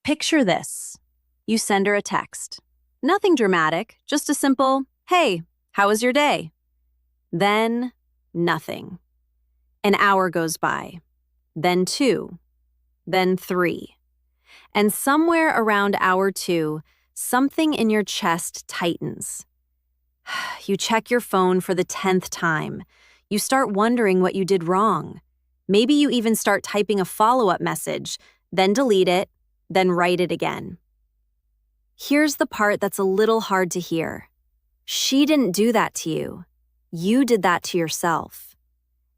Picture this. You send her a text. Nothing dramatic, just a simple, "Hey, how was your day?" Then, nothing. An hour goes by. Then 2. Then 3. And somewhere around hour 2, something in your chest tightens. You check your phone for the 10th time. You start wondering what you did wrong. Maybe you even start typing a follow-up message, then delete it, then write it again. Here's the part that's a little hard to hear. She didn't do that to you. You did that to yourself.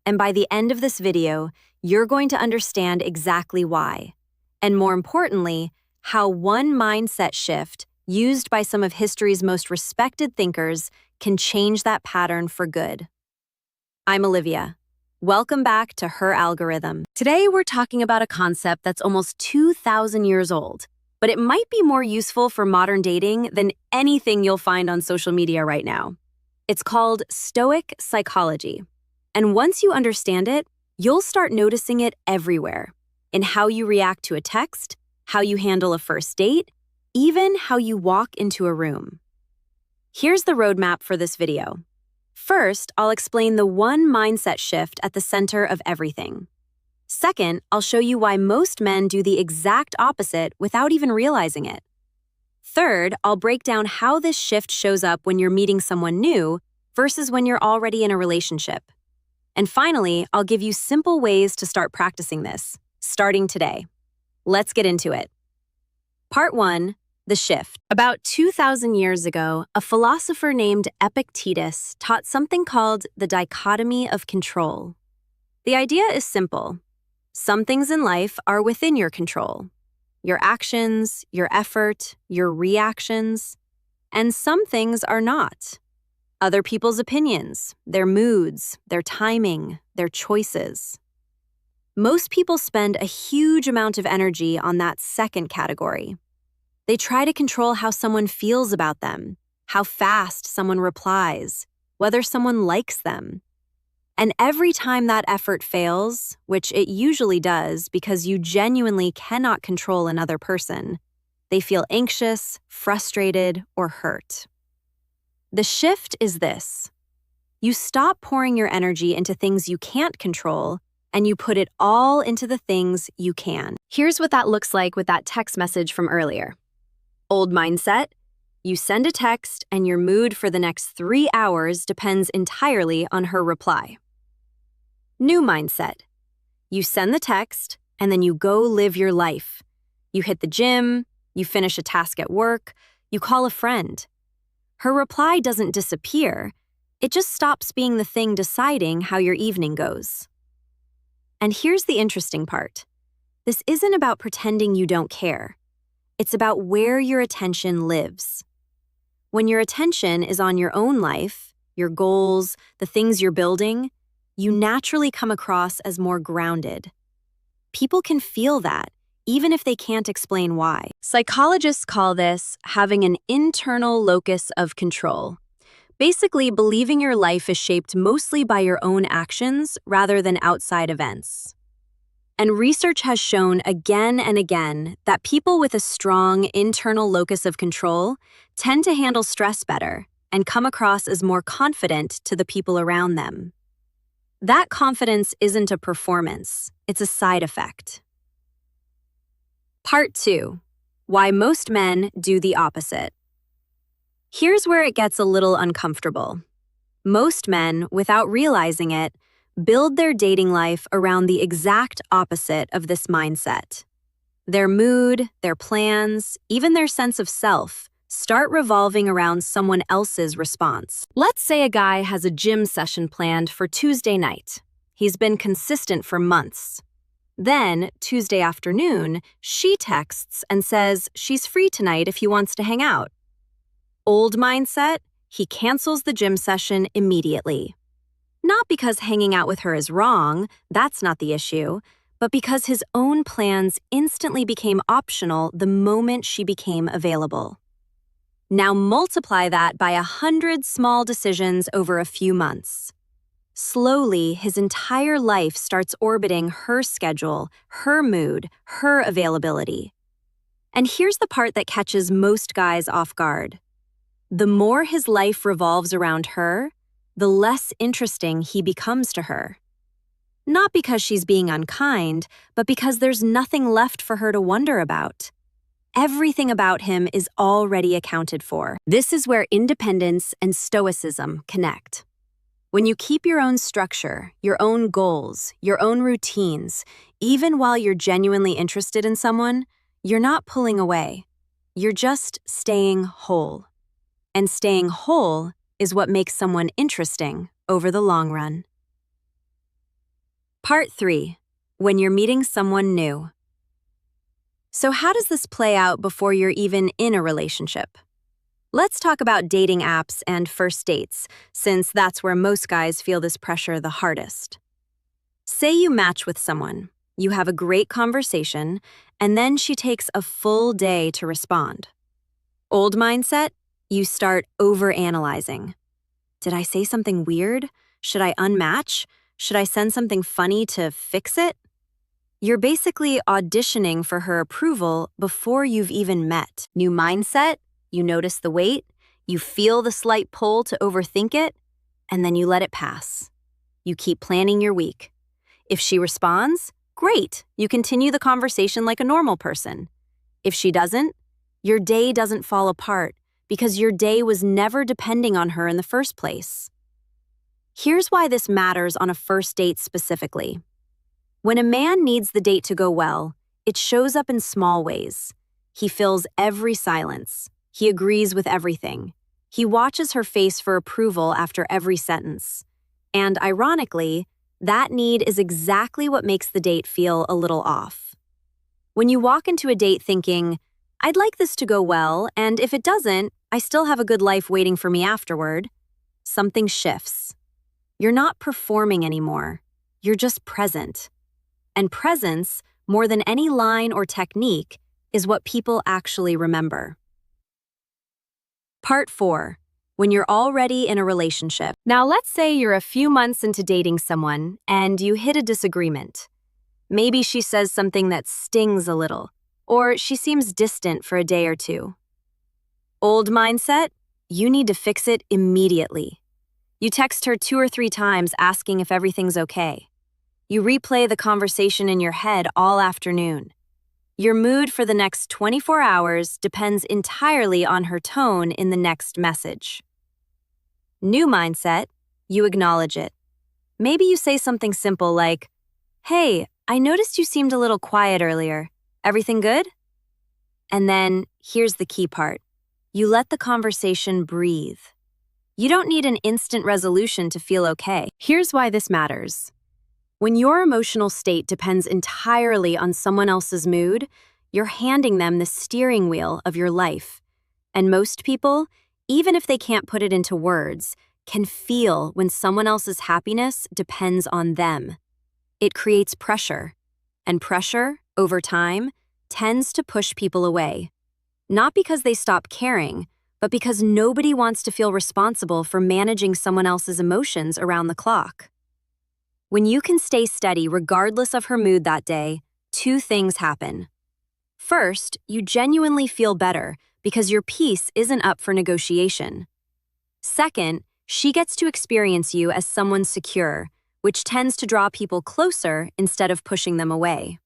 And by the end of this video, you're going to understand exactly why. And more importantly, how one mindset shift used by some of history's most respected thinkers can change that pattern for good. I'm Olivia. Welcome back to HerAlgorithm. Today, we're talking about a concept that's almost 2,000 years old, but it might be more useful for modern dating than anything you'll find on social media right now. It's called Stoic psychology. And once you understand it, you'll start noticing it everywhere, in how you react to a text, how you handle a first date, even how you walk into a room. Here's the roadmap for this video. First, I'll explain the one mindset shift at the center of everything. Second, I'll show you why most men do the exact opposite without even realizing it. Third, I'll break down how this shift shows up when you're meeting someone new versus when you're already in a relationship. And finally, I'll give you simple ways to start practicing this, starting today. Let's get into it. Part 1, the shift. About 2,000 years ago, a philosopher named Epictetus taught something called the dichotomy of control. The idea is simple. Some things in life are within your control. Your actions, your effort, your reactions. And some things are not. Other people's opinions, their moods, their timing, their choices. Most people spend a huge amount of energy on that second category. They try to control how someone feels about them, how fast someone replies, whether someone likes them. And every time that effort fails, which it usually does because you genuinely cannot control another person, they feel anxious, frustrated, or hurt. The shift is this. You stop pouring your energy into things you can't control, and you put it all into the things you can. Here's what that looks like with that text message from earlier. Old mindset, you send a text and your mood for the next 3 hours depends entirely on her reply. New mindset, you send the text and then you go live your life. You hit the gym, you finish a task at work, you call a friend. Her reply doesn't disappear, it just stops being the thing deciding how your evening goes. And here's the interesting part. This isn't about pretending you don't care. It's about where your attention lives. When your attention is on your own life, your goals, the things you're building, you naturally come across as more grounded. People can feel that, even if they can't explain why. Psychologists call this having an internal locus of control. Basically, believing your life is shaped mostly by your own actions rather than outside events. And research has shown again and again that people with a strong internal locus of control tend to handle stress better and come across as more confident to the people around them. That confidence isn't a performance, it's a side effect. Part 2, why most men do the opposite. Here's where it gets a little uncomfortable. Most men, without realizing it, build their dating life around the exact opposite of this mindset. Their mood, their plans, even their sense of self start revolving around someone else's response. Let's say a guy has a gym session planned for Tuesday night. He's been consistent for months. Then, Tuesday afternoon, she texts and says she's free tonight if he wants to hang out. Old mindset, he cancels the gym session immediately. Not because hanging out with her is wrong, that's not the issue, but because his own plans instantly became optional the moment she became available. Now multiply that by 100 small decisions over a few months. Slowly, his entire life starts orbiting her schedule, her mood, her availability. And here's the part that catches most guys off guard. The more his life revolves around her, the less interesting he becomes to her. Not because she's being unkind, but because there's nothing left for her to wonder about. Everything about him is already accounted for. This is where independence and stoicism connect. When you keep your own structure, your own goals, your own routines, even while you're genuinely interested in someone, you're not pulling away. You're just staying whole. And staying whole is what makes someone interesting over the long run. Part 3. When you're meeting someone new. So how does this play out before you're even in a relationship? Let's talk about dating apps and first dates, since that's where most guys feel this pressure the hardest. Say you match with someone, you have a great conversation, and then she takes a full day to respond. Old mindset, you start overanalyzing. Did I say something weird? Should I unmatch? Should I send something funny to fix it? You're basically auditioning for her approval before you've even met. New mindset, you notice the weight, you feel the slight pull to overthink it, and then you let it pass. You keep planning your week. If she responds, great, you continue the conversation like a normal person. If she doesn't, your day doesn't fall apart because your day was never depending on her in the first place. Here's why this matters on a first date specifically. When a man needs the date to go well, it shows up in small ways. He fills every silence. He agrees with everything. He watches her face for approval after every sentence. And ironically, that need is exactly what makes the date feel a little off. When you walk into a date thinking, I'd like this to go well, and if it doesn't, I still have a good life waiting for me afterward, something shifts. You're not performing anymore. You're just present. And presence, more than any line or technique, is what people actually remember. Part 4. When you're already in a relationship. Now let's say you're a few months into dating someone and you hit a disagreement. Maybe she says something that stings a little, or she seems distant for a day or two. Old mindset, you need to fix it immediately. You text her 2 or 3 times asking if everything's okay. You replay the conversation in your head all afternoon. Your mood for the next 24 hours depends entirely on her tone in the next message. New mindset, you acknowledge it. Maybe you say something simple like, "Hey, I noticed you seemed a little quiet earlier. Everything good?" And then, here's the key part. You let the conversation breathe. You don't need an instant resolution to feel okay. Here's why this matters. When your emotional state depends entirely on someone else's mood, you're handing them the steering wheel of your life. And most people, even if they can't put it into words, can feel when someone else's happiness depends on them. It creates pressure, and pressure, over time, tends to push people away. Not because they stop caring, but because nobody wants to feel responsible for managing someone else's emotions around the clock. When you can stay steady regardless of her mood that day, 2 things happen. First, you genuinely feel better because your peace isn't up for negotiation. Second, she gets to experience you as someone secure, which tends to draw people closer instead of pushing them away.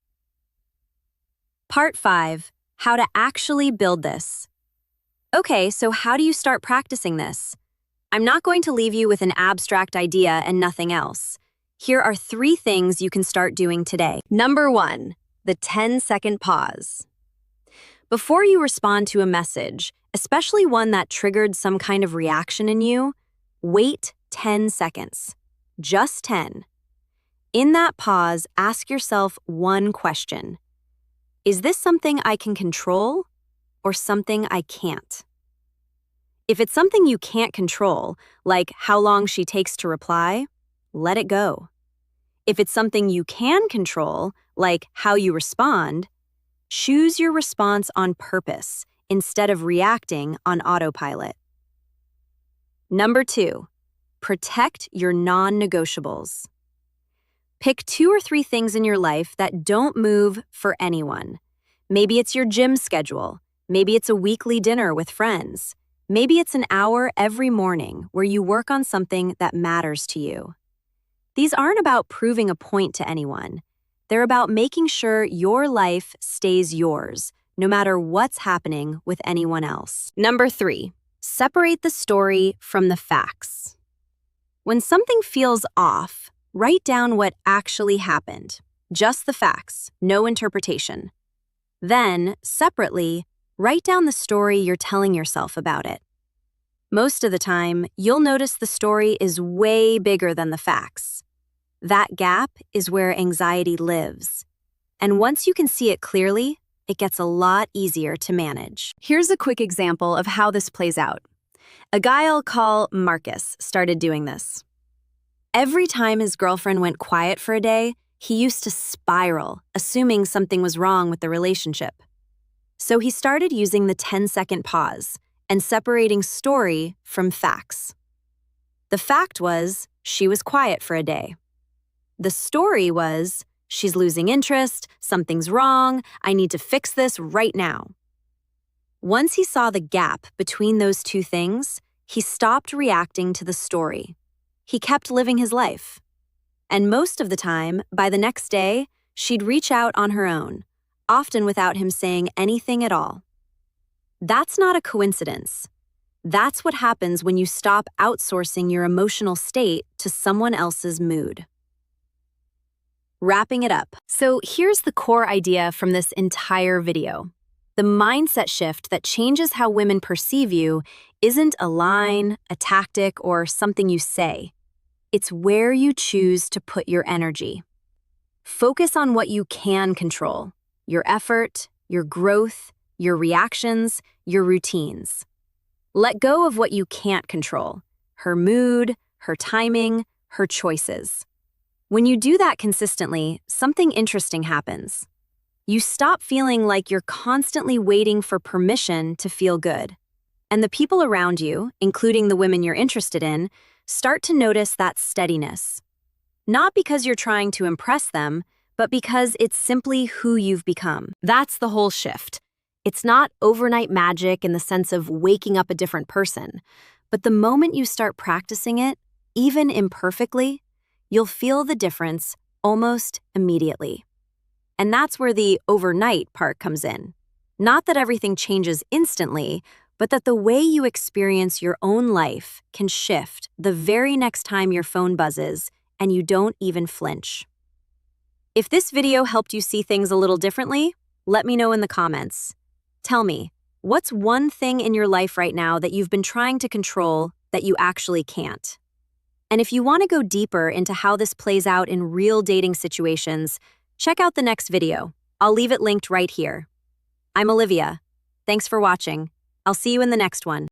Part 5. How to actually build this. Okay, so how do you start practicing this? I'm not going to leave you with an abstract idea and nothing else. Here are 3 things you can start doing today. Number 1, the 10-second pause. Before you respond to a message, especially one that triggered some kind of reaction in you, wait 10 seconds. Just 10. In that pause, ask yourself one question. Is this something I can control or something I can't? If it's something you can't control, like how long she takes to reply, let it go. If it's something you can control, like how you respond, choose your response on purpose instead of reacting on autopilot. Number 2, protect your non-negotiables. Pick 2 or 3 things in your life that don't move for anyone. Maybe it's your gym schedule. Maybe it's a weekly dinner with friends. Maybe it's an hour every morning where you work on something that matters to you. These aren't about proving a point to anyone. They're about making sure your life stays yours, no matter what's happening with anyone else. Number 3, separate the story from the facts. When something feels off, write down what actually happened. Just the facts, no interpretation. Then, separately, write down the story you're telling yourself about it. Most of the time, you'll notice the story is way bigger than the facts. That gap is where anxiety lives. And once you can see it clearly, it gets a lot easier to manage. Here's a quick example of how this plays out. A guy I'll call Marcus started doing this. Every time his girlfriend went quiet for a day, he used to spiral, assuming something was wrong with the relationship. So he started using the 10-second pause and separating story from facts. The fact was, she was quiet for a day. The story was, she's losing interest, something's wrong, I need to fix this right now. Once he saw the gap between those two things, he stopped reacting to the story. He kept living his life. And most of the time, by the next day, she'd reach out on her own, often without him saying anything at all. That's not a coincidence. That's what happens when you stop outsourcing your emotional state to someone else's mood. Wrapping it up. So here's the core idea from this entire video. The mindset shift that changes how women perceive you isn't a line, a tactic, or something you say. It's where you choose to put your energy. Focus on what you can control: your effort, your growth, your reactions, your routines. Let go of what you can't control: her mood, her timing, her choices. When you do that consistently, something interesting happens. You stop feeling like you're constantly waiting for permission to feel good. And the people around you, including the women you're interested in, start to notice that steadiness. Not because you're trying to impress them, but because it's simply who you've become. That's the whole shift. It's not overnight magic in the sense of waking up a different person, but the moment you start practicing it, even imperfectly, you'll feel the difference almost immediately. And that's where the overnight part comes in. Not that everything changes instantly, but that the way you experience your own life can shift the very next time your phone buzzes and you don't even flinch. If this video helped you see things a little differently, let me know in the comments. Tell me, what's one thing in your life right now that you've been trying to control that you actually can't? And if you want to go deeper into how this plays out in real dating situations, check out the next video. I'll leave it linked right here. I'm Olivia. Thanks for watching. I'll see you in the next one.